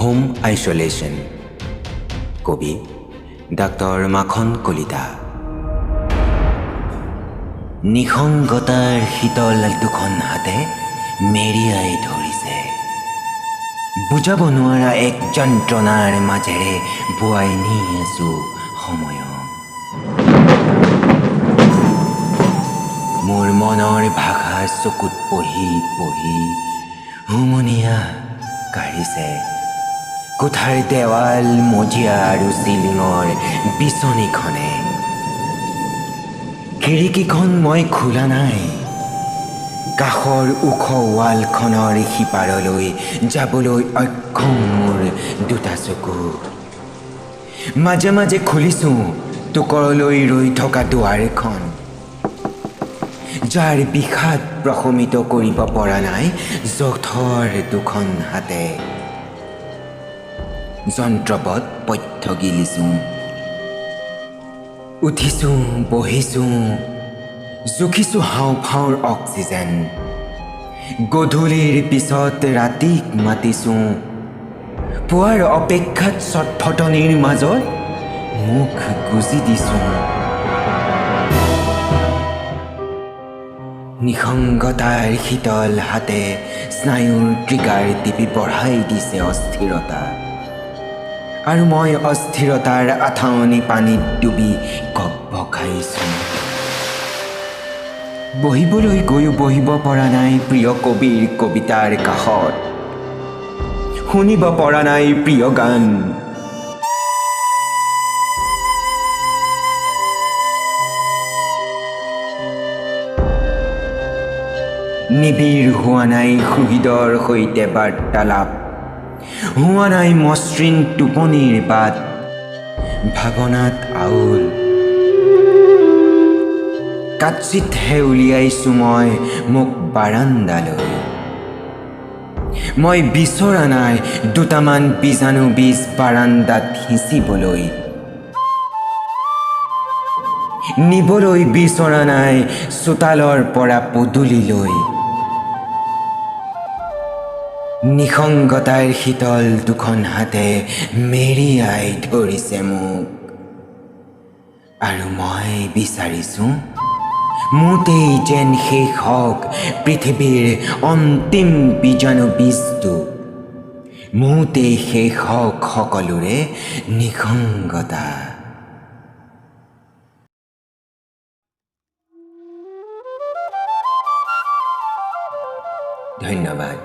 Home isolation কবি doctor মাখন কলিতা। নিসংগতাৰ শীতল দুখন হাতে মেৰিয়াই ধৰিছে, বুজাব নোৱাৰা এক যন্ত্ৰণাৰ মাজেৰে বোৱাই নি আছো সময়ক। মোৰ মনৰ ভাষা চকুত পঢ়ি পঢ়ি হুমুনিয়া কাঢ়িছে। কোঠাৰ দেৱাল, মজিয়া আৰু চিলিঙৰ বিচনীখনে। খিৰিকীখন মই খোলা নাই, কাষৰ ওখ ৱালখনৰ সিপাৰলৈ যাবলৈ অক্ষম মোৰ দুটা চকু। মাজে মাজে খুলিছোঁ টোকৰলৈ ৰৈ থকা দুৱাৰখন, যাৰ বিষাদ প্ৰশমিত কৰিব পৰা নাই জঠৰ দুখন হাতে। যন্ত্ৰপদ পথ্য গিলিছোঁ, উঠিছোঁ বহিছোঁ, জুখিছোঁ হাওঁফাওঁৰ অক্সিজেন। গধূলিৰ পিছত ৰাতিক মাতিছোঁ, পুৱাৰ অপেক্ষাত ছটফটনিৰ মাজত মুখ গুজি দিছোঁ। নিসংগতাৰ শীতল হাতে স্নায়ুৰ ট্ৰিগাৰ টিপি বঢ়াই দিছে অস্থিৰতা, আৰু মই অস্থিৰতাৰ আঠাৱনি পানীত ডুবি ককভকাইছোঁ। বহিবলৈ গৈও বহিব পৰা নাই প্ৰিয় কবিৰ কবিতাৰ কাষত, শুনিব পৰা নাই প্ৰিয় গান। নিবিড় হোৱা নাই সুহৃদৰ সৈতে বাৰ্তালাপ, হোৱা নাই মসৃণ টোপনিৰ বাট। ভাৱনাত আউল কাৎচিতহে উলিয়াইছোঁ মই মোক বাৰান্দালৈ। মই বিচৰা নাই দুটামান বীজাণু বীজ বাৰান্দাত সিঁচিবলৈ, নিবলৈ বিচৰা নাই চোতালৰ পৰা পদূলিলৈ। নিসংগতাৰ শীতল দুখন হাতে মেৰিয়াই ধৰিছে মোক, আৰু মই বিচাৰিছোঁ মোতেই যেন শেষ হওক পৃথিৱীৰ অন্তিম বীজাণু বীজটো, মোতেই শেষ হওক সকলোৰে নিসংগতা। ধন্যবাদ।